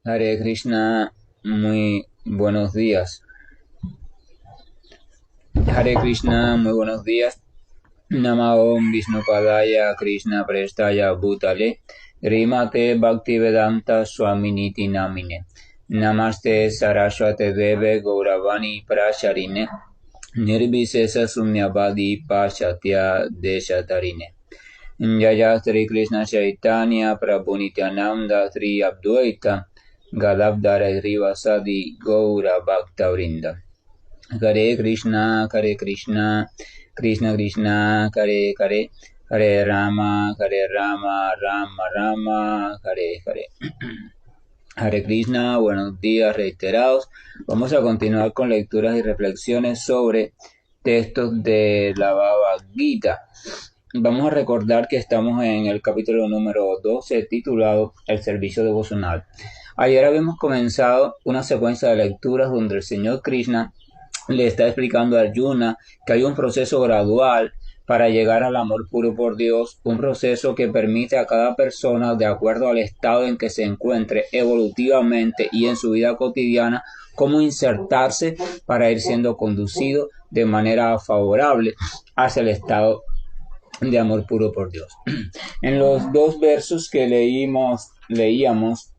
Hare Krishna, muy buenos días. Hare Krishna, muy buenos días. Nama Om Vishnupadaya Krishna Prestaya Bhutale Rimate Bhaktivedanta Swaminiti Namine Namaste Saraswate Deve Gauravani Prasharine Nirvisesa Sunyavadi Pashatya Deshatarine Jaya Sri Krishna Chaitanya Prabhu Nityananda Sri Abdvaita Gadadhara Rivasadi Gaura Bhaktavrinda Hare Krishna, Krishna Krishna, Hare, Hare Rama, Rama Rama, Hare Hare. Hare Krishna, buenos días reiterados. Vamos a continuar con lecturas y reflexiones sobre textos de la Bhagavad Gita. Vamos a recordar que estamos en el capítulo número 12 titulado El servicio devocional. Ayer habíamos comenzado una secuencia de lecturas donde el Señor Krishna le está explicando a Arjuna que hay un proceso gradual para llegar al amor puro por Dios, un proceso que permite a cada persona, de acuerdo al estado en que se encuentre evolutivamente y en su vida cotidiana, cómo insertarse para ir siendo conducido de manera favorable hacia el estado de amor puro por Dios. En los dos versos que leíamos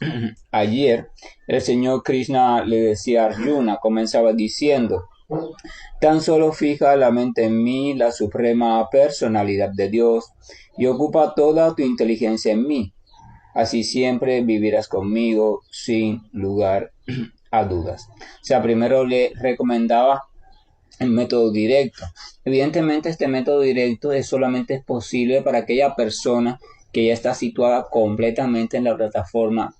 ayer, el Señor Krishna le decía a Arjuna, comenzaba diciendo: tan solo fija la mente en mí, la suprema personalidad de Dios, y ocupa toda tu inteligencia en mí. Así siempre vivirás conmigo sin lugar a dudas. O sea, primero le recomendaba el método directo. Evidentemente este método directo solamente es posible para aquella persona que ya está situada completamente en la plataforma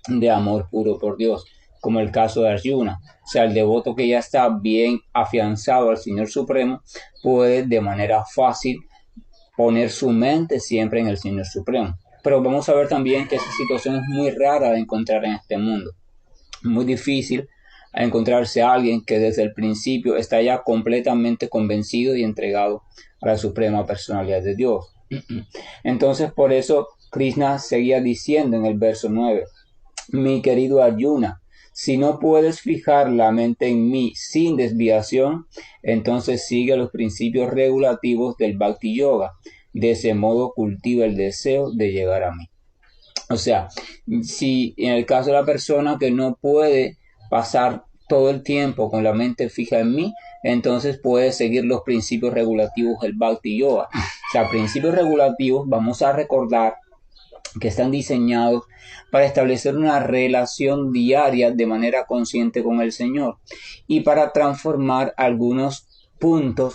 de amor puro por Dios, como el caso de Arjuna. O sea, el devoto que ya está bien afianzado al Señor Supremo puede de manera fácil poner su mente siempre en el Señor Supremo. Pero vamos a ver también que esa situación es muy rara de encontrar en este mundo. Muy difícil a encontrarse a alguien que desde el principio está ya completamente convencido y entregado a la suprema personalidad de Dios. Entonces, por eso Krishna seguía diciendo en el verso 9: mi querido Arjuna, si no puedes fijar la mente en mí sin desviación, entonces sigue los principios regulativos del Bhakti Yoga. De ese modo cultiva el deseo de llegar a mí. O sea, si en el caso de la persona que no puede pasar todo el tiempo con la mente fija en mí, entonces puede seguir los principios regulativos del Bhakti Yoga. O sea, principios regulativos, vamos a recordar que están diseñados para establecer una relación diaria de manera consciente con el Señor y para transformar algunos puntos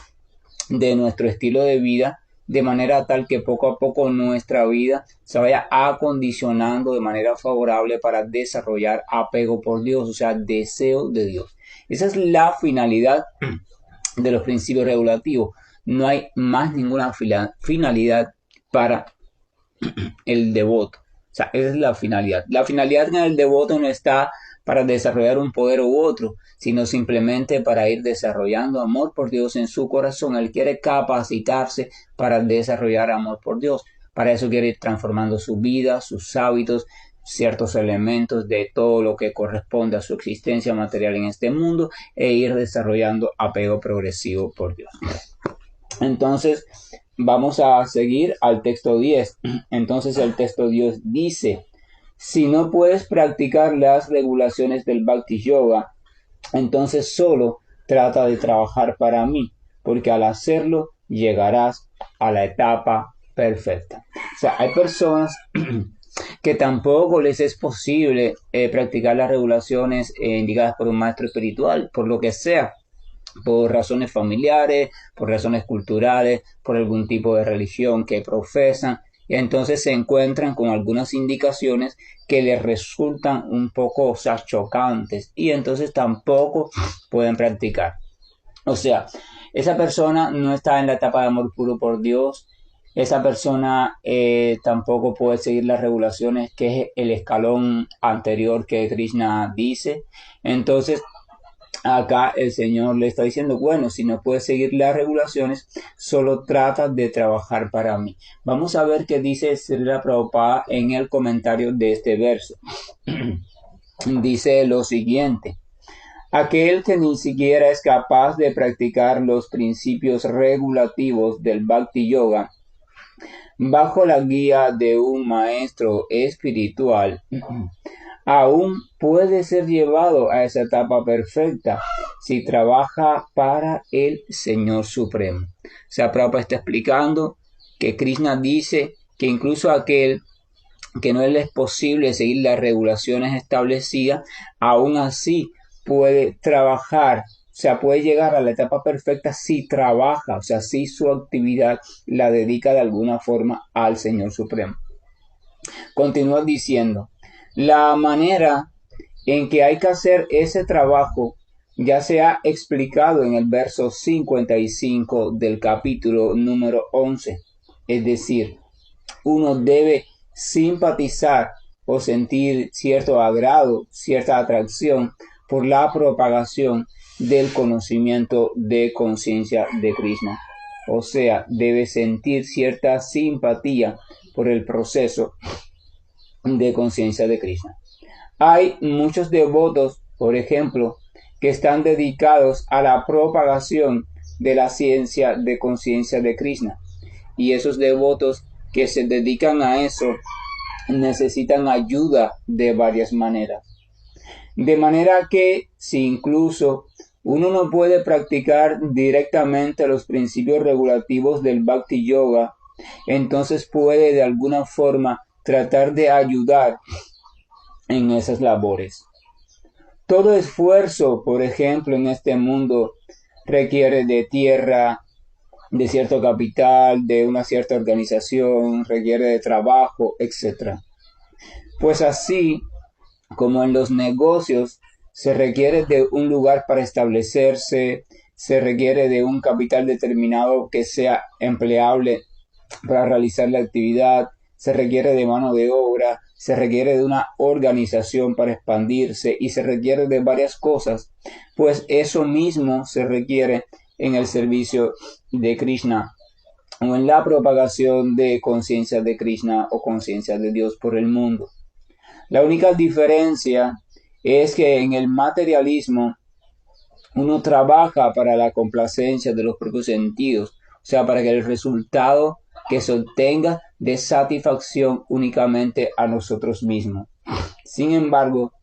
de nuestro estilo de vida de manera tal que poco a poco nuestra vida se vaya acondicionando de manera favorable para desarrollar apego por Dios, o sea, deseo de Dios. Esa es la finalidad de los principios regulativos. No hay más ninguna finalidad para el devoto. O sea, esa es la finalidad. La finalidad en el devoto no está para desarrollar un poder u otro, sino simplemente para ir desarrollando amor por Dios en su corazón. Él quiere capacitarse para desarrollar amor por Dios. Para eso quiere ir transformando su vida, sus hábitos, ciertos elementos de todo lo que corresponde a su existencia material en este mundo e ir desarrollando apego progresivo por Dios. Entonces, vamos a seguir al texto 10. Entonces el texto 10 dice: si no puedes practicar las regulaciones del Bhakti Yoga, entonces solo trata de trabajar para mí, porque al hacerlo llegarás a la etapa perfecta. O sea, hay personas que tampoco les es posible practicar las regulaciones indicadas por un maestro espiritual, por lo que sea, por razones familiares, por razones culturales, por algún tipo de religión que profesan, y entonces se encuentran con algunas indicaciones que les resultan un poco, o sea, chocantes, y entonces tampoco pueden practicar. O sea, esa persona no está en la etapa de amor puro por Dios. Esa persona tampoco puede seguir las regulaciones, que es el escalón anterior que Krishna dice. Entonces, acá el Señor le está diciendo: bueno, si no puedes seguir las regulaciones, solo trata de trabajar para mí. Vamos a ver qué dice Srila Prabhupada en el comentario de este verso. dice lo siguiente: aquel que ni siquiera es capaz de practicar los principios regulativos del Bhakti Yoga bajo la guía de un maestro espiritual, aún puede ser llevado a esa etapa perfecta si trabaja para el Señor Supremo. O sea, Prabhupada está explicando que Krishna dice que incluso aquel que no le es posible seguir las regulaciones establecidas, aún así puede trabajar, o sea, puede llegar a la etapa perfecta si trabaja, o sea, si su actividad la dedica de alguna forma al Señor Supremo. Continúa diciendo: la manera en que hay que hacer ese trabajo ya se ha explicado en el verso 55 del capítulo número 11. Es decir, uno debe simpatizar o sentir cierto agrado, cierta atracción por la propagación del conocimiento de conciencia de Krishna. O sea, debe sentir cierta simpatía por el proceso de conciencia de Krishna. Hay muchos devotos, por ejemplo, que están dedicados a la propagación de la ciencia de conciencia de Krishna. Y esos devotos que se dedican a eso necesitan ayuda de varias maneras. De manera que si incluso uno no puede practicar directamente los principios regulativos del Bhakti Yoga, entonces puede de alguna forma tratar de ayudar en esas labores. Todo esfuerzo, por ejemplo, en este mundo requiere de tierra, de cierto capital, de una cierta organización, requiere de trabajo, etc. Pues así como en los negocios se requiere de un lugar para establecerse, se requiere de un capital determinado que sea empleable para realizar la actividad, se requiere de mano de obra, se requiere de una organización para expandirse y se requiere de varias cosas, pues eso mismo se requiere en el servicio de Krishna o en la propagación de conciencia de Krishna o conciencia de Dios por el mundo. La única diferencia es que en el materialismo uno trabaja para la complacencia de los propios sentidos, o sea, para que el resultado que se obtenga dé satisfacción únicamente a nosotros mismos. Sin embargo,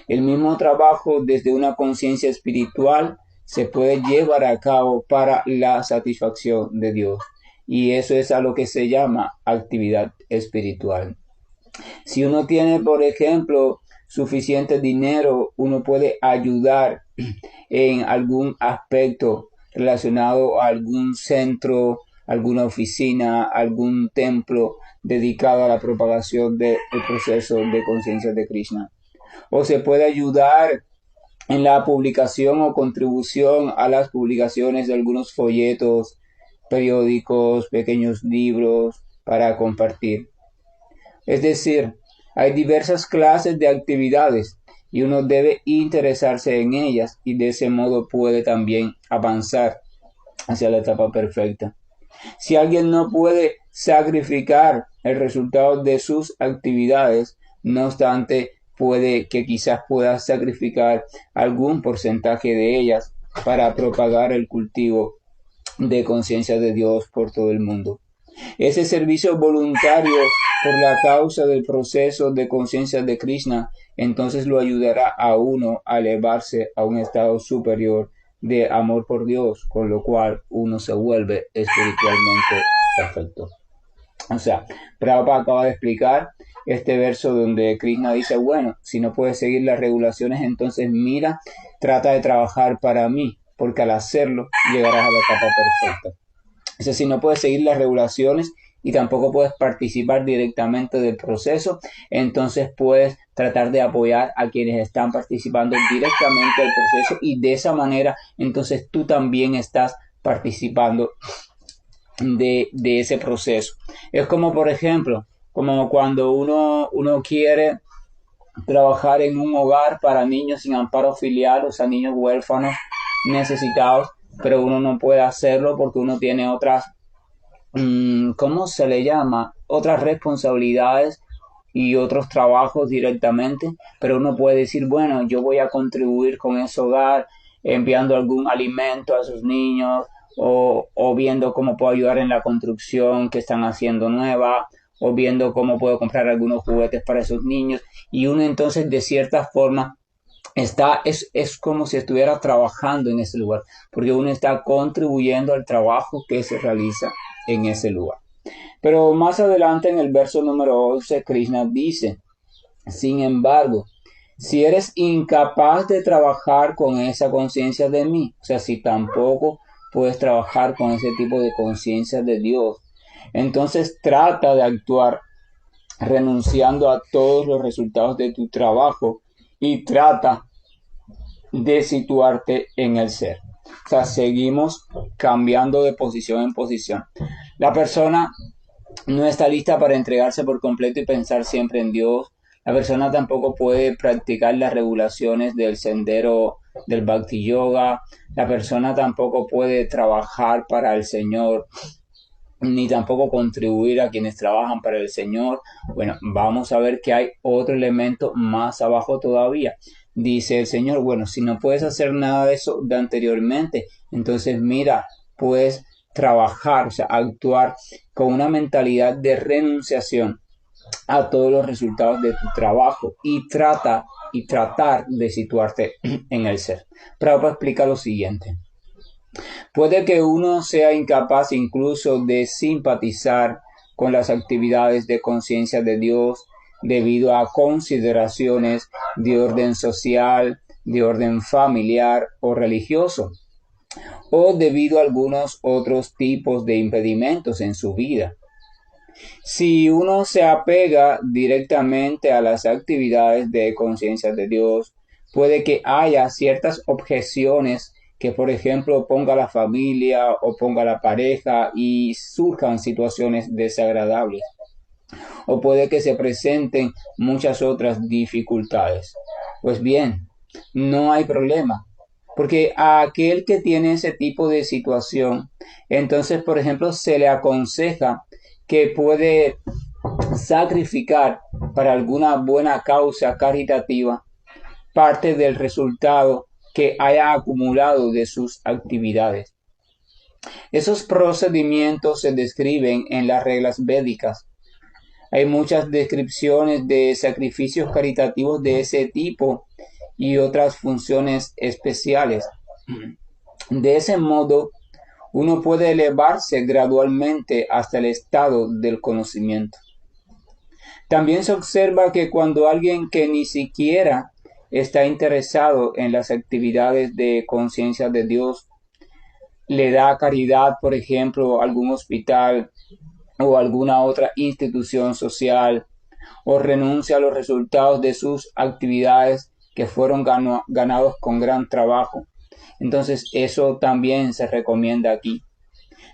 el mismo trabajo desde una conciencia espiritual se puede llevar a cabo para la satisfacción de Dios. Y eso es a lo que se llama actividad espiritual. Si uno tiene, por ejemplo, suficiente dinero, uno puede ayudar en algún aspecto relacionado a algún centro, alguna oficina, algún templo dedicado a la propagación del proceso de conciencia de Krishna. O se puede ayudar en la publicación o contribución a las publicaciones de algunos folletos, periódicos, pequeños libros para compartir. Es decir, hay diversas clases de actividades y uno debe interesarse en ellas y de ese modo puede también avanzar hacia la etapa perfecta. Si alguien no puede sacrificar el resultado de sus actividades, no obstante, puede que quizás pueda sacrificar algún porcentaje de ellas para propagar el cultivo de conciencia de Dios por todo el mundo. Ese servicio voluntario por la causa del proceso de conciencia de Krishna, entonces lo ayudará a uno a elevarse a un estado superior de amor por Dios, con lo cual uno se vuelve espiritualmente perfecto. O sea, Prabhupada acaba de explicar este verso donde Krishna dice, bueno, si no puedes seguir las regulaciones, entonces mira, trata de trabajar para mí, porque al hacerlo llegarás a la etapa perfecta. O sea, si no puedes seguir las regulaciones y tampoco puedes participar directamente del proceso, entonces puedes tratar de apoyar a quienes están participando directamente del proceso y de esa manera entonces tú también estás participando de ese proceso. Es como, por ejemplo, como cuando uno quiere trabajar en un hogar para niños sin amparo filial, o sea, niños huérfanos necesitados, pero uno no puede hacerlo porque uno tiene otras, ¿cómo se le llama? Otras responsabilidades y otros trabajos directamente, pero uno puede decir, bueno, yo voy a contribuir con ese hogar enviando algún alimento a sus niños o viendo cómo puedo ayudar en la construcción que están haciendo nueva o viendo cómo puedo comprar algunos juguetes para esos niños y uno entonces de cierta forma es como si estuviera trabajando en ese lugar, porque uno está contribuyendo al trabajo que se realiza en ese lugar. Pero más adelante en el verso número 11, Krishna dice, sin embargo, si eres incapaz de trabajar con esa conciencia de mí, o sea, si tampoco puedes trabajar con ese tipo de conciencia de Dios, entonces trata de actuar renunciando a todos los resultados de tu trabajo y trata de situarte en el ser. O sea, seguimos cambiando de posición en posición. La persona no está lista para entregarse por completo y pensar siempre en Dios. La persona tampoco puede practicar las regulaciones del sendero del Bhakti Yoga. La persona tampoco puede trabajar para el Señor, ni tampoco contribuir a quienes trabajan para el Señor. Bueno, vamos a ver que hay otro elemento más abajo todavía. Dice el Señor, bueno, si no puedes hacer nada de eso de anteriormente, entonces mira, puedes trabajar, o sea, actuar con una mentalidad de renunciación a todos los resultados de tu trabajo y tratar de situarte en el ser. Prabhupada explica lo siguiente. Puede que uno sea incapaz incluso de simpatizar con las actividades de conciencia de Dios debido a consideraciones de orden social, de orden familiar o religioso, o debido a algunos otros tipos de impedimentos en su vida. Si uno se apega directamente a las actividades de conciencia de Dios, puede que haya ciertas objeciones que, por ejemplo, ponga la familia o ponga la pareja y surjan situaciones desagradables. O puede que se presenten muchas otras dificultades. Pues bien, no hay problema. Porque a aquel que tiene ese tipo de situación, entonces, por ejemplo, se le aconseja que puede sacrificar para alguna buena causa caritativa parte del resultado que haya acumulado de sus actividades. Esos procedimientos se describen en las reglas védicas. Hay muchas descripciones de sacrificios caritativos de ese tipo y otras funciones especiales. De ese modo, uno puede elevarse gradualmente hasta el estado del conocimiento. También se observa que cuando alguien que ni siquiera está interesado en las actividades de conciencia de Dios le da caridad, por ejemplo, a algún hospital o alguna otra institución social, o renuncia a los resultados de sus actividades que fueron ganados con gran trabajo. Entonces eso también se recomienda aquí,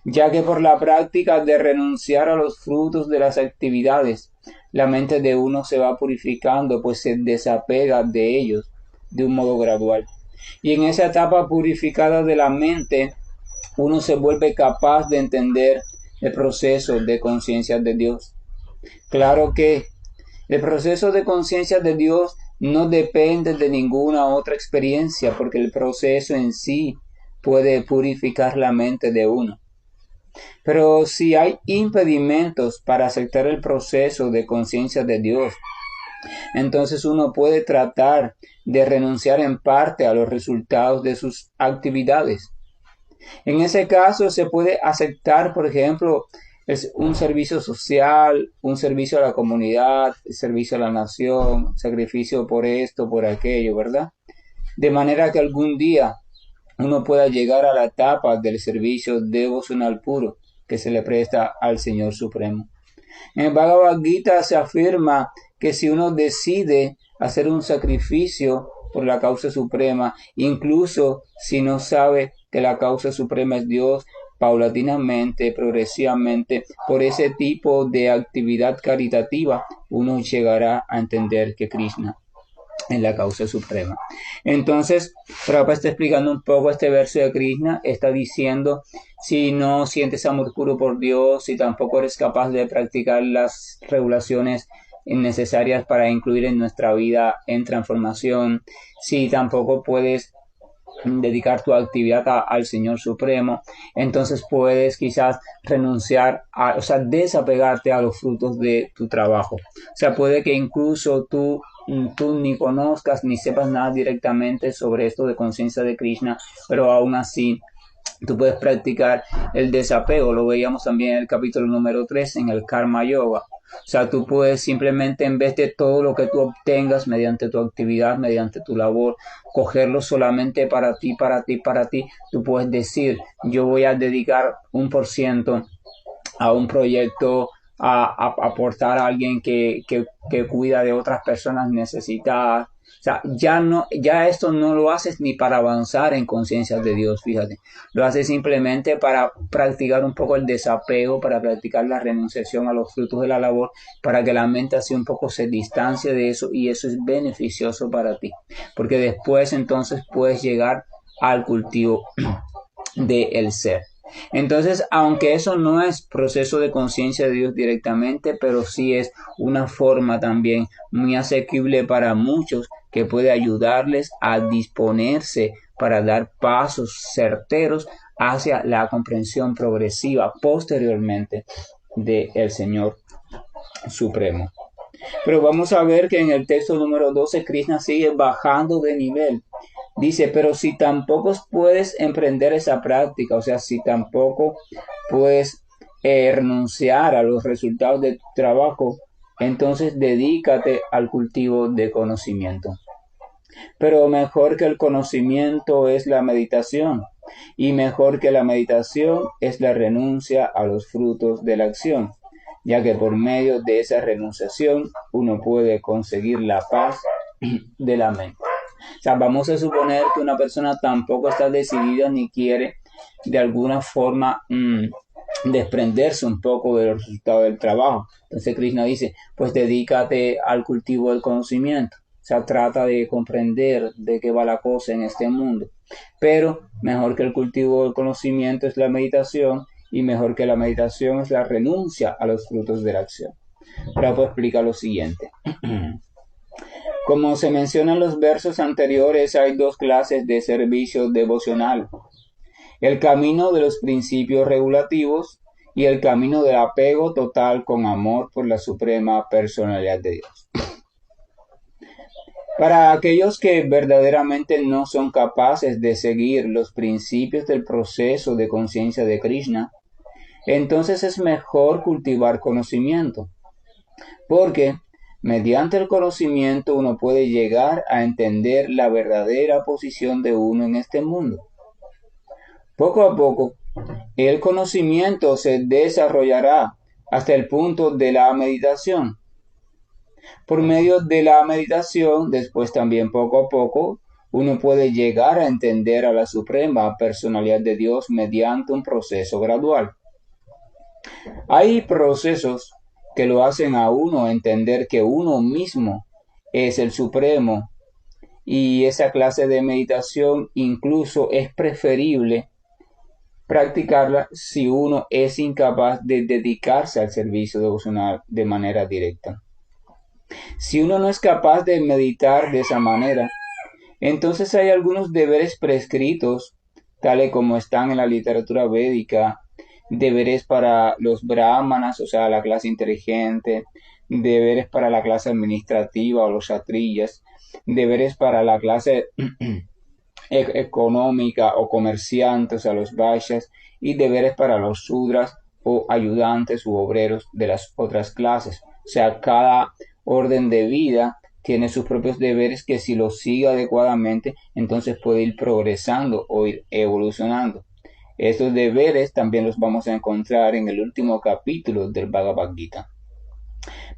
ya que por la práctica de renunciar a los frutos de las actividades, la mente de uno se va purificando, pues se desapega de ellos de un modo gradual. Y en esa etapa purificada de la mente, uno se vuelve capaz de entender el proceso de conciencia de Dios. Claro que el proceso de conciencia de Dios no depende de ninguna otra experiencia, porque el proceso en sí puede purificar la mente de uno. Pero si hay impedimentos para aceptar el proceso de conciencia de Dios, entonces uno puede tratar de renunciar en parte a los resultados de sus actividades. En ese caso se puede aceptar, por ejemplo, un servicio social, un servicio a la comunidad, servicio a la nación, sacrificio por esto, por aquello, ¿verdad? De manera que algún día uno pueda llegar a la etapa del servicio devocional puro que se le presta al Señor Supremo. En el Bhagavad Gita se afirma que si uno decide hacer un sacrificio por la causa suprema, incluso si no sabe que la causa suprema es Dios, paulatinamente, progresivamente, por ese tipo de actividad caritativa, uno llegará a entender que Krishna es la causa suprema. Entonces, Prabhupada está explicando un poco este verso de Krishna, está diciendo, si no sientes amor puro por Dios, si tampoco eres capaz de practicar las regulaciones necesarias para incluir en nuestra vida en transformación, si tampoco puedes dedicar tu actividad al Señor Supremo, entonces puedes quizás renunciar o sea, desapegarte a los frutos de tu trabajo. O sea, puede que incluso tú ni conozcas ni sepas nada directamente sobre esto de conciencia de Krishna, pero aún así tú puedes practicar el desapego. Lo veíamos también en el capítulo número 3 en el Karma Yoga. O sea, tú puedes simplemente, en vez de todo lo que tú obtengas mediante tu actividad, mediante tu labor, cogerlo solamente para ti, para ti, para ti. Tú puedes decir, yo voy a dedicar 1% a un proyecto, a aportar a alguien que cuida de otras personas necesitadas. O sea, ya esto no lo haces ni para avanzar en conciencia de Dios, fíjate. Lo haces simplemente para practicar un poco el desapego, para practicar la renunciación a los frutos de la labor, para que la mente así un poco se distancie de eso, y eso es beneficioso para ti. Porque después entonces puedes llegar al cultivo del ser. Entonces, aunque eso no es proceso de conciencia de Dios directamente, pero sí es una forma también muy asequible para muchos que puede ayudarles a disponerse para dar pasos certeros hacia la comprensión progresiva posteriormente del Señor Supremo. Pero vamos a ver que en el texto número 12 Krishna sigue bajando de nivel. Dice, pero si tampoco puedes emprender esa práctica, o sea, si tampoco puedes renunciar a los resultados de tu trabajo, entonces dedícate al cultivo de conocimiento. Pero mejor que el conocimiento es la meditación, y mejor que la meditación es la renuncia a los frutos de la acción, ya que por medio de esa renunciación uno puede conseguir la paz de la mente. O sea, vamos a suponer que una persona tampoco está decidida ni quiere de alguna forma desprenderse un poco de los resultados del trabajo. Entonces Krishna dice, pues dedícate al cultivo del conocimiento. O sea, trata de comprender de qué va la cosa en este mundo. Pero mejor que el cultivo del conocimiento es la meditación, y mejor que la meditación es la renuncia a los frutos de la acción. Prabhupada explica lo siguiente. Como se menciona en los versos anteriores, hay dos clases de servicio devocional: el camino de los principios regulativos y el camino del apego total con amor por la suprema personalidad de Dios. Para aquellos que verdaderamente no son capaces de seguir los principios del proceso de conciencia de Krishna, entonces es mejor cultivar conocimiento, porque mediante el conocimiento uno puede llegar a entender la verdadera posición de uno en este mundo. Poco a poco, el conocimiento se desarrollará hasta el punto de la meditación. Por medio de la meditación, después también poco a poco, uno puede llegar a entender a la suprema personalidad de Dios mediante un proceso gradual. Hay procesos que lo hacen a uno entender que uno mismo es el supremo, y esa clase de meditación incluso es preferible practicarla si uno es incapaz de dedicarse al servicio devocional de manera directa. Si uno no es capaz de meditar de esa manera, entonces hay algunos deberes prescritos, tales como están en la literatura védica: deberes para los brahmanas, o sea, la clase inteligente; deberes para la clase administrativa o los kshatriyas; deberes para la clase económica o comerciantes, o sea, los vaishyas; y deberes para los sudras o ayudantes u obreros de las otras clases. O sea, cada orden de vida tiene sus propios deberes que, si los sigue adecuadamente, entonces puede ir progresando o ir evolucionando. Estos deberes también los vamos a encontrar en el último capítulo del Bhagavad Gita.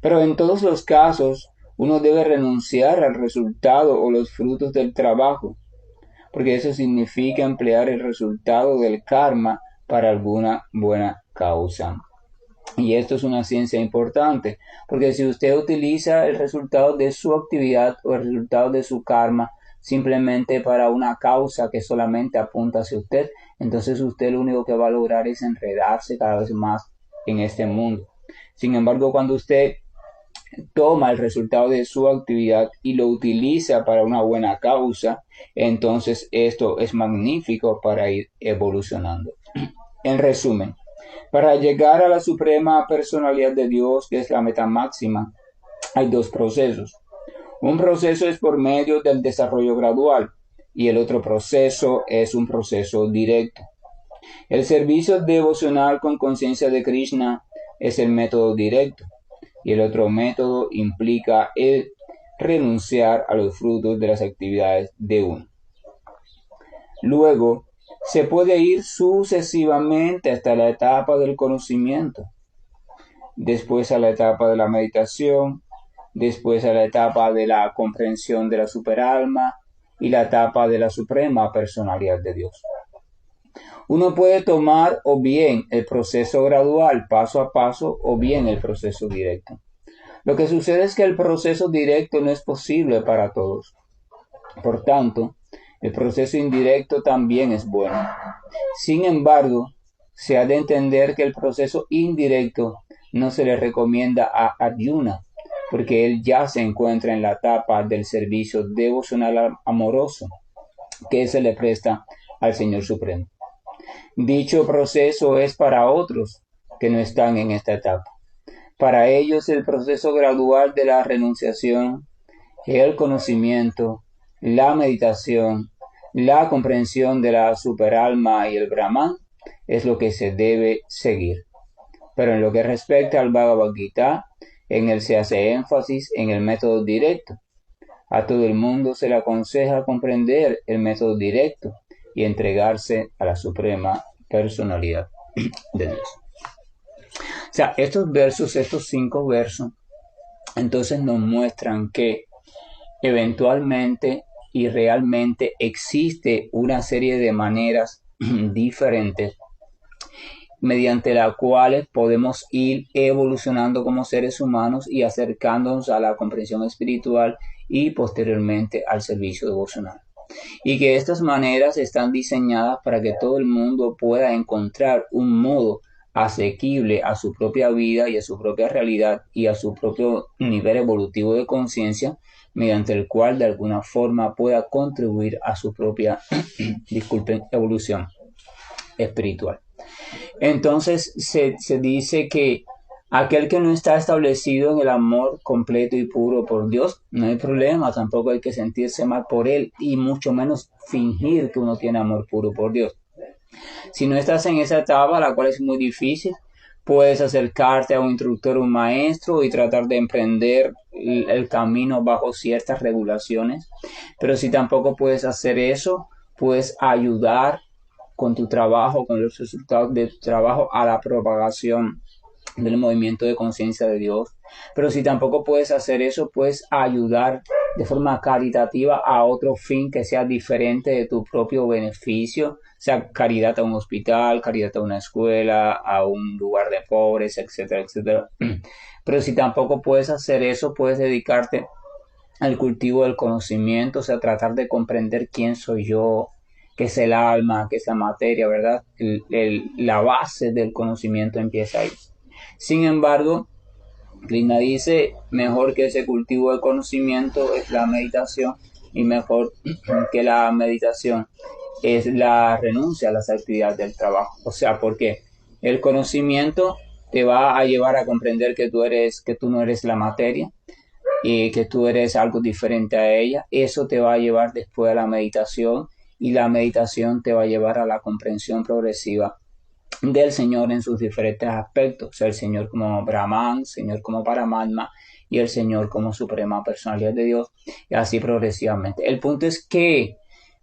Pero en todos los casos, uno debe renunciar al resultado o los frutos del trabajo, porque eso significa emplear el resultado del karma para alguna buena causa. Y esto es una ciencia importante, porque si usted utiliza el resultado de su actividad o el resultado de su karma simplemente para una causa que solamente apunta hacia usted, entonces usted lo único que va a lograr es enredarse cada vez más en este mundo. Sin embargo, cuando usted toma el resultado de su actividad y lo utiliza para una buena causa, entonces esto es magnífico para ir evolucionando. En resumen, para llegar a la suprema personalidad de Dios, que es la meta máxima, hay dos procesos. Un proceso es por medio del desarrollo gradual y el otro proceso es un proceso directo. El servicio devocional con conciencia de Krishna es el método directo y el otro método implica el renunciar a los frutos de las actividades de uno. Luego, se puede ir sucesivamente hasta la etapa del conocimiento, después a la etapa de la meditación, después a la etapa de la comprensión de la superalma y la etapa de la suprema personalidad de Dios. Uno puede tomar o bien el proceso gradual, paso a paso, o bien el proceso directo. Lo que sucede es que el proceso directo no es posible para todos. Por tanto, el proceso indirecto también es bueno. Sin embargo, se ha de entender que el proceso indirecto no se le recomienda a Arjuna, porque él ya se encuentra en la etapa del servicio devocional amoroso que se le presta al Señor Supremo. Dicho proceso es para otros que no están en esta etapa. Para ellos el proceso gradual de la renunciación, el conocimiento, la meditación, la comprensión de la superalma y el Brahman es lo que se debe seguir. Pero en lo que respecta al Bhagavad Gita, en él se hace énfasis en el método directo. A todo el mundo se le aconseja comprender el método directo y entregarse a la suprema personalidad de Dios. O sea, estos 5 versos, entonces nos muestran que eventualmente y realmente existe una serie de maneras diferentes mediante las cuales podemos ir evolucionando como seres humanos y acercándonos a la comprensión espiritual y posteriormente al servicio devocional. Y que estas maneras están diseñadas para que todo el mundo pueda encontrar un modo asequible a su propia vida y a su propia realidad y a su propio nivel evolutivo de conciencia, mediante el cual de alguna forma pueda contribuir a su propia evolución espiritual. Entonces se dice que aquel que no está establecido en el amor completo y puro por Dios, no hay problema, tampoco hay que sentirse mal por él y mucho menos fingir que uno tiene amor puro por Dios. Si no estás en esa etapa, la cual es muy difícil, puedes acercarte a un instructor, un maestro y tratar de emprender el camino bajo ciertas regulaciones. Pero si tampoco puedes hacer eso, puedes ayudar con tu trabajo, con los resultados de tu trabajo a la propagación del movimiento de conciencia de Dios. Pero si tampoco puedes hacer eso, puedes ayudar de forma caritativa a otro fin que sea diferente de tu propio beneficio, sea caridad a un hospital, caridad a una escuela, a un lugar de pobres, etcétera, etcétera. Pero si tampoco puedes hacer eso, puedes dedicarte al cultivo del conocimiento, o sea, tratar de comprender quién soy yo, qué es el alma, qué es la materia, ¿verdad? La base del conocimiento empieza ahí. Sin embargo, Krishna dice, mejor que ese cultivo del conocimiento es la meditación y mejor que la meditación es la renuncia a las actividades del trabajo. O sea, porque el conocimiento te va a llevar a comprender que tú no eres la materia y que tú eres algo diferente a ella. Eso te va a llevar después a la meditación y la meditación te va a llevar a la comprensión progresiva del Señor en sus diferentes aspectos, o sea, el Señor como Brahman, Señor como Paramatma y el Señor como suprema personalidad de Dios, y así progresivamente. El punto es que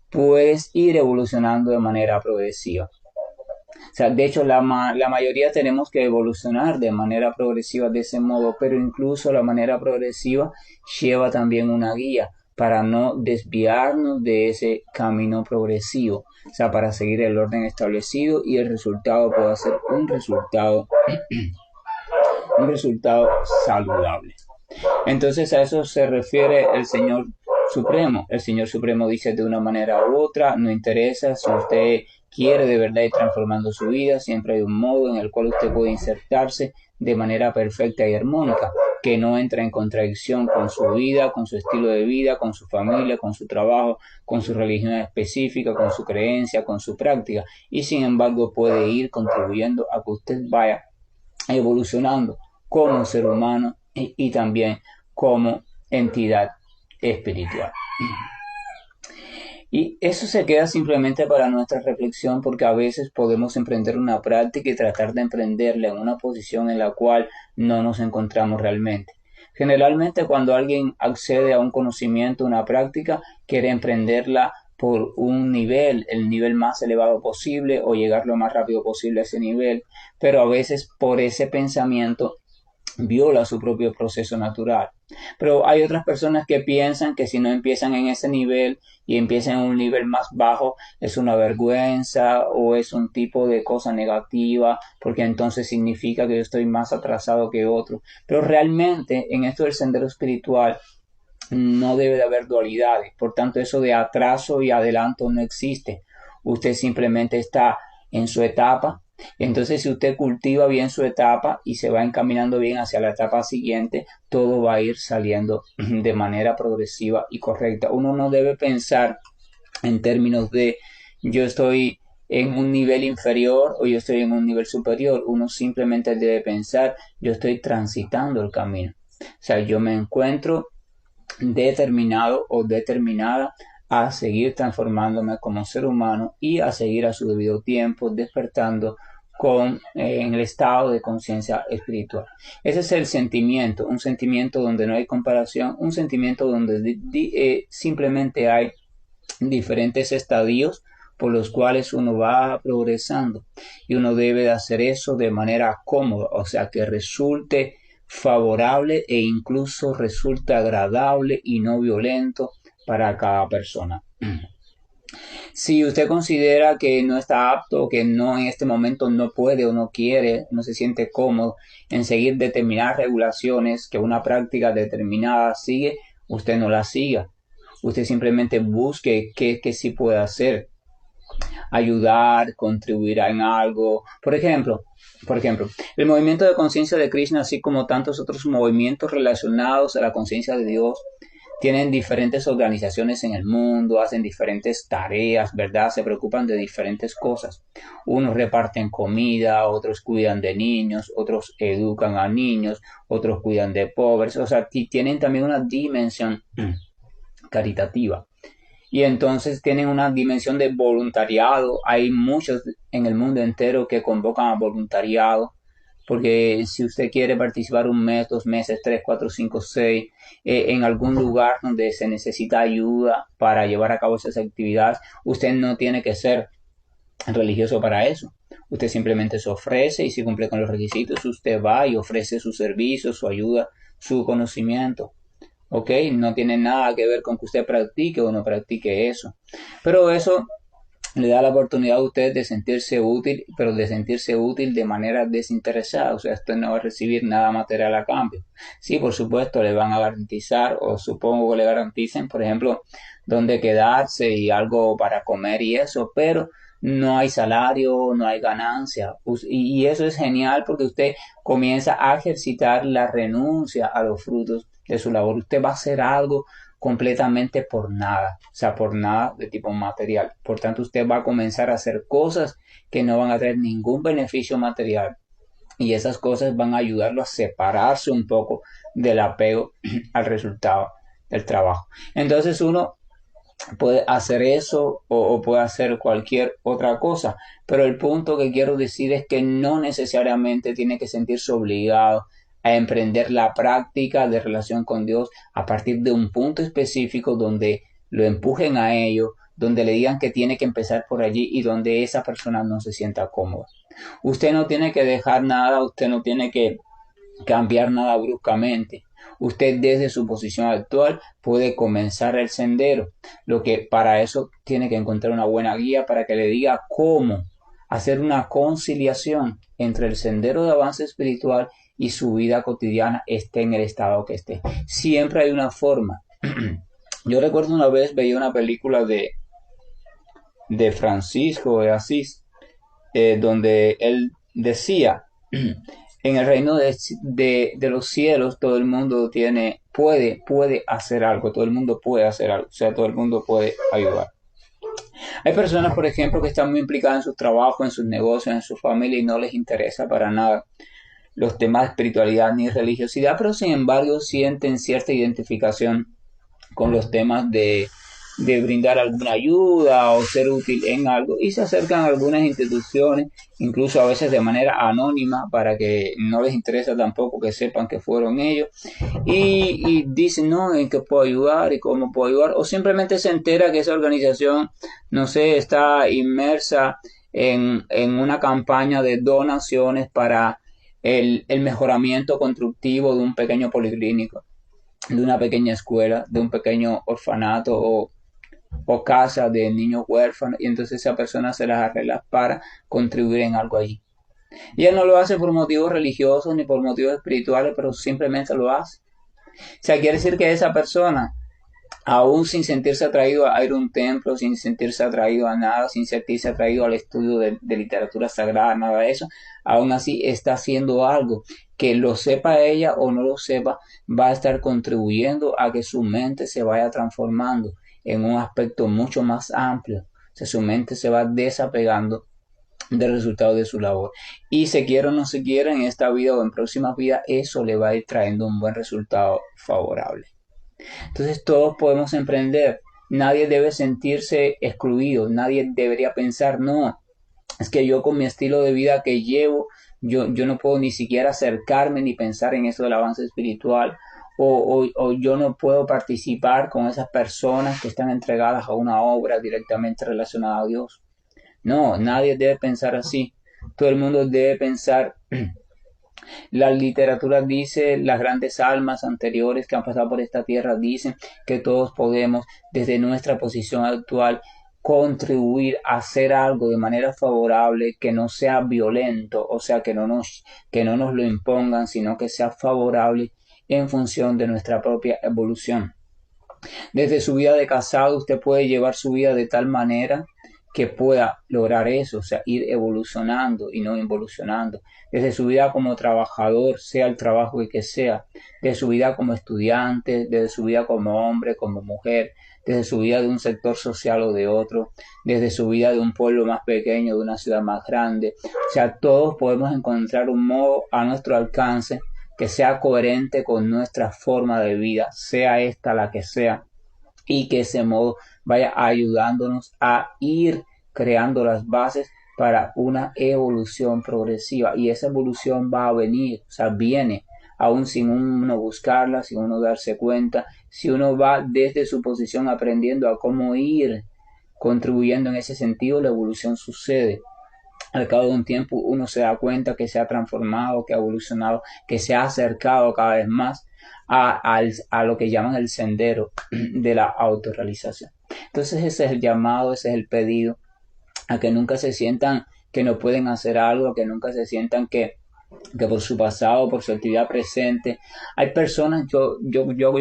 puedes ir evolucionando de manera progresiva. O sea, de hecho, la mayoría tenemos que evolucionar de manera progresiva de ese modo, pero incluso la manera progresiva lleva también una guía para no desviarnos de ese camino progresivo, o sea, para seguir el orden establecido y el resultado pueda ser un resultado saludable. Entonces a eso se refiere el Señor Supremo. El Señor Supremo dice de una manera u otra, no interesa si usted quiere de verdad ir transformando su vida, siempre hay un modo en el cual usted puede insertarse de manera perfecta y armónica, que no entra en contradicción con su vida, con su estilo de vida, con su familia, con su trabajo, con su religión específica, con su creencia, con su práctica, y sin embargo puede ir contribuyendo a que usted vaya evolucionando como ser humano y también como entidad espiritual. Y eso se queda simplemente para nuestra reflexión, porque a veces podemos emprender una práctica y tratar de emprenderla en una posición en la cual no nos encontramos realmente. Generalmente cuando alguien accede a un conocimiento, una práctica, quiere emprenderla por un nivel, el nivel más elevado posible o llegar lo más rápido posible a ese nivel, pero a veces por ese pensamiento viola su propio proceso natural. Pero hay otras personas que piensan que si no empiezan en ese nivel y empiezan en un nivel más bajo, es una vergüenza o es un tipo de cosa negativa, porque entonces significa que yo estoy más atrasado que otro. Pero realmente en esto del sendero espiritual no debe de haber dualidades. Por tanto, eso de atraso y adelanto no existe. Usted simplemente está en su etapa. Entonces, si usted cultiva bien su etapa y se va encaminando bien hacia la etapa siguiente, todo va a ir saliendo de manera progresiva y correcta. Uno no debe pensar en términos de yo estoy en un nivel inferior o yo estoy en un nivel superior. Uno simplemente debe pensar yo estoy transitando el camino. O sea, yo me encuentro determinado o determinada a seguir transformándome como ser humano y a seguir a su debido tiempo despertando en el estado de conciencia espiritual. Ese es el sentimiento, un sentimiento donde no hay comparación, un sentimiento donde simplemente hay diferentes estadios por los cuales uno va progresando y uno debe de hacer eso de manera cómoda, o sea, que resulte favorable e incluso resulte agradable y no violento para cada persona. Si usted considera que no está apto, que no en este momento no puede o no quiere, no se siente cómodo en seguir determinadas regulaciones que una práctica determinada sigue, usted no la siga. Usted simplemente busque qué sí puede hacer, ayudar, contribuir en algo. Por ejemplo, el movimiento de conciencia de Krishna, así como tantos otros movimientos relacionados a la conciencia de Dios, tienen diferentes organizaciones en el mundo, hacen diferentes tareas, ¿verdad? Se preocupan de diferentes cosas. Unos reparten comida, otros cuidan de niños, otros educan a niños, otros cuidan de pobres. O sea, tienen también una dimensión caritativa. Y entonces tienen una dimensión de voluntariado. Hay muchos en el mundo entero que convocan a voluntariado, porque si usted quiere participar un mes, 2 meses, 3, 4, 5, 6, en algún lugar donde se necesita ayuda para llevar a cabo esas actividades, usted no tiene que ser religioso para eso. Usted simplemente se ofrece y si cumple con los requisitos, usted va y ofrece su servicio, su ayuda, su conocimiento. ¿Ok? No tiene nada que ver con que usted practique o no practique eso. Pero eso le da la oportunidad a usted de sentirse útil, pero de sentirse útil de manera desinteresada. O sea, usted no va a recibir nada material a cambio. Sí, por supuesto, le van a garantizar, o supongo que le garanticen, por ejemplo, dónde quedarse y algo para comer y eso, pero no hay salario, no hay ganancia. Y eso es genial porque usted comienza a ejercitar la renuncia a los frutos de su labor. Usted va a hacer algo completamente por nada, o sea, por nada de tipo material. Por tanto, usted va a comenzar a hacer cosas que no van a tener ningún beneficio material y esas cosas van a ayudarlo a separarse un poco del apego al resultado del trabajo. Entonces uno puede hacer eso o puede hacer cualquier otra cosa, pero el punto que quiero decir es que no necesariamente tiene que sentirse obligado a emprender la práctica de relación con Dios a partir de un punto específico donde lo empujen a ello, donde le digan que tiene que empezar por allí y donde esa persona no se sienta cómoda. Usted no tiene que dejar nada, usted no tiene que cambiar nada bruscamente. Usted desde su posición actual puede comenzar el sendero, lo que para eso tiene que encontrar una buena guía para que le diga cómo hacer una conciliación entre el sendero de avance espiritual y su vida cotidiana, esté en el estado que esté. Siempre hay una forma. Yo recuerdo una vez veía una película de Francisco de Asís, donde él decía En el reino de los cielos todo el mundo puede hacer algo, todo el mundo puede hacer algo, o sea, todo el mundo puede ayudar. Hay personas, por ejemplo, que están muy implicadas en sus trabajos, en sus negocios, en su familia y no les interesa para nada los temas de espiritualidad ni religiosidad, pero sin embargo sienten cierta identificación con los temas de brindar alguna ayuda o ser útil en algo y se acercan a algunas instituciones, incluso a veces de manera anónima para que no les interesa tampoco que sepan que fueron ellos y dicen, no, en qué puedo ayudar y cómo puedo ayudar, o simplemente se entera que esa organización, no sé, está inmersa en una campaña de donaciones para el mejoramiento constructivo de un pequeño policlínico, de una pequeña escuela, de un pequeño orfanato o casa de niños huérfanos, y entonces esa persona se las arregla para contribuir en algo allí. Y él no lo hace por motivos religiosos ni por motivos espirituales, pero simplemente lo hace. O sea, quiere decir que esa persona, aún sin sentirse atraído a ir a un templo, sin sentirse atraído a nada, sin sentirse atraído al estudio de literatura sagrada, nada de eso, aún así está haciendo algo que lo sepa ella o no lo sepa, va a estar contribuyendo a que su mente se vaya transformando en un aspecto mucho más amplio. O sea, su mente se va desapegando del resultado de su labor. Y se quiera o no se quiera, en esta vida o en próximas vidas, eso le va a ir trayendo un buen resultado favorable. Entonces todos podemos emprender. Nadie debe sentirse excluido. Nadie debería pensar, no, es que yo con mi estilo de vida que llevo, yo no puedo ni siquiera acercarme ni pensar en eso del avance espiritual. O yo no puedo participar con esas personas que están entregadas a una obra directamente relacionada a Dios. No, nadie debe pensar así. Todo el mundo debe pensar, la literatura dice, las grandes almas anteriores que han pasado por esta tierra dicen que todos podemos, desde nuestra posición actual, contribuir a hacer algo de manera favorable que no sea violento, o sea, que no nos lo impongan, sino que sea favorable en función de nuestra propia evolución. Desde su vida de casado usted puede llevar su vida de tal manera que pueda lograr eso, o sea, ir evolucionando y no involucionando. Desde su vida como trabajador, sea el trabajo que sea, desde su vida como estudiante, desde su vida como hombre, como mujer, desde su vida de un sector social o de otro, desde su vida de un pueblo más pequeño, de una ciudad más grande. O sea, todos podemos encontrar un modo a nuestro alcance que sea coherente con nuestra forma de vida, sea esta la que sea, y que ese modo vaya ayudándonos a ir creando las bases para una evolución progresiva. Y esa evolución va a venir, o sea, viene, aún sin uno buscarla, sin uno darse cuenta, si uno va desde su posición aprendiendo a cómo ir contribuyendo en ese sentido, la evolución sucede. Al cabo de un tiempo uno se da cuenta que se ha transformado, que ha evolucionado, que se ha acercado cada vez más a lo que llaman el sendero de la autorrealización. Entonces ese es el llamado, ese es el pedido, a que nunca se sientan que no pueden hacer algo, a que nunca se sientan que por su pasado, por su actividad presente, hay personas, yo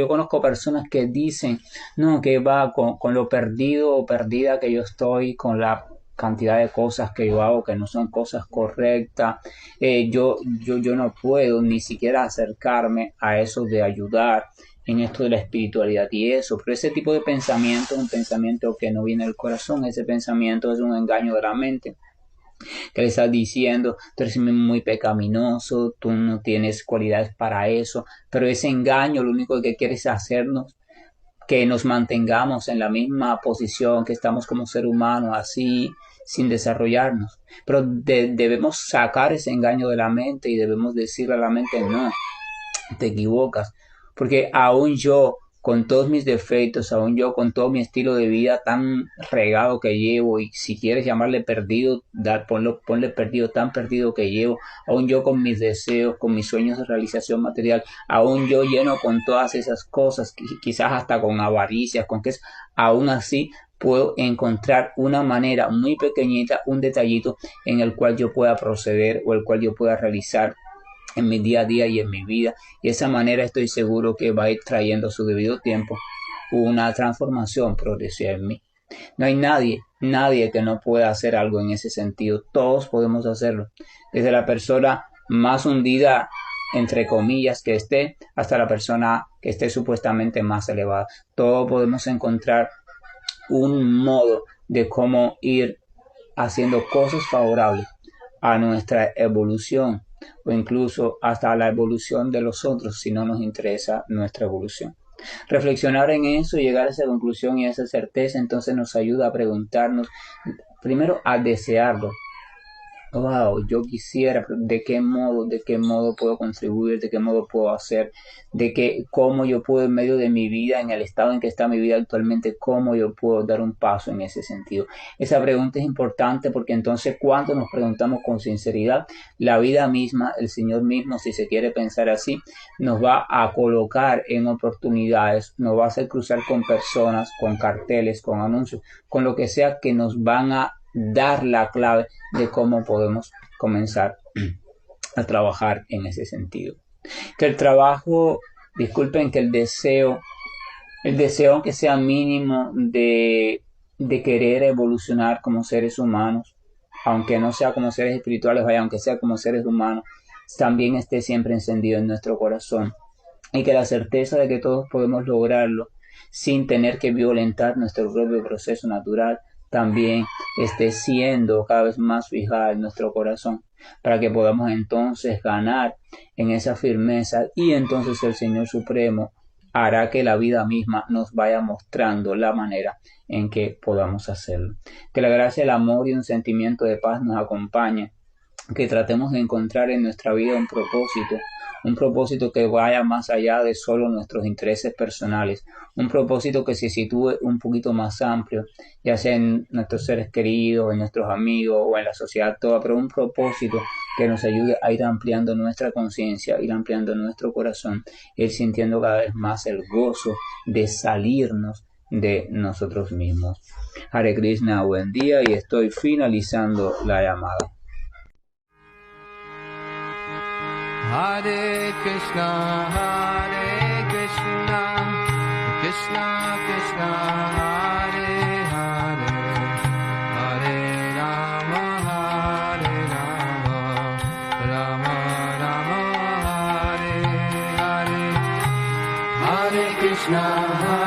conozco personas que dicen, no, que va con lo perdido o perdida que yo estoy, con la cantidad de cosas que yo hago que no son cosas correctas, yo no puedo ni siquiera acercarme a eso de ayudar en esto de la espiritualidad y eso, pero ese tipo de pensamiento es un pensamiento que no viene del corazón, ese pensamiento es un engaño de la mente que le estás diciendo, tú eres muy pecaminoso, tú no tienes cualidades para eso, pero ese engaño lo único que quiere es hacernos que nos mantengamos en la misma posición que estamos como ser humano, así, sin desarrollarnos. Pero debemos sacar ese engaño de la mente y debemos decirle a la mente, no, te equivocas, porque aún yo, con todos mis defectos, aún yo, con todo mi estilo de vida tan regado que llevo, y si quieres llamarle perdido, ponle perdido, tan perdido que llevo, aún yo con mis deseos, con mis sueños de realización material, aún yo lleno con todas esas cosas, quizás hasta con avaricias, con que es, aún así puedo encontrar una manera muy pequeñita, un detallito en el cual yo pueda proceder o el cual yo pueda realizar en mi día a día y en mi vida, y de esa manera estoy seguro que va a ir trayendo a su debido tiempo una transformación progresiva en mí. No hay nadie que no pueda hacer algo en ese sentido, todos podemos hacerlo, desde la persona más hundida, entre comillas, que esté, hasta la persona que esté supuestamente más elevada. Todos podemos encontrar un modo de cómo ir haciendo cosas favorables a nuestra evolución o incluso hasta la evolución de los otros si no nos interesa nuestra evolución. Reflexionar en eso y llegar a esa conclusión y a esa certeza entonces nos ayuda a preguntarnos, primero a desearlo. Wow, yo quisiera, de qué modo puedo contribuir, de qué modo puedo hacer, cómo yo puedo en medio de mi vida, en el estado en que está mi vida actualmente, cómo yo puedo dar un paso en ese sentido. Esa pregunta es importante porque entonces cuando nos preguntamos con sinceridad, la vida misma, el Señor mismo, si se quiere pensar así, nos va a colocar en oportunidades, nos va a hacer cruzar con personas, con carteles, con anuncios, con lo que sea que nos van a dar la clave de cómo podemos comenzar a trabajar en ese sentido. Que el trabajo, disculpen, que el deseo aunque sea mínimo de querer evolucionar como seres humanos, aunque no sea como seres espirituales, vaya, aunque sea como seres humanos, también esté siempre encendido en nuestro corazón. Y que la certeza de que todos podemos lograrlo sin tener que violentar nuestro propio proceso natural también esté siendo cada vez más fijada en nuestro corazón, para que podamos entonces ganar en esa firmeza y entonces el Señor Supremo hará que la vida misma nos vaya mostrando la manera en que podamos hacerlo. Que la gracia, el amor y un sentimiento de paz nos acompañe, que tratemos de encontrar en nuestra vida un propósito que vaya más allá de solo nuestros intereses personales, un propósito que se sitúe un poquito más amplio, ya sea en nuestros seres queridos, en nuestros amigos o en la sociedad toda, pero un propósito que nos ayude a ir ampliando nuestra conciencia, ir ampliando nuestro corazón, ir sintiendo cada vez más el gozo de salirnos de nosotros mismos. Hare Krishna, buen día, y estoy finalizando la llamada. Hare Krishna, Krishna Krishna, Hare Hare, Hare Rama, Rama Rama, Hare Hare, Hare Krishna.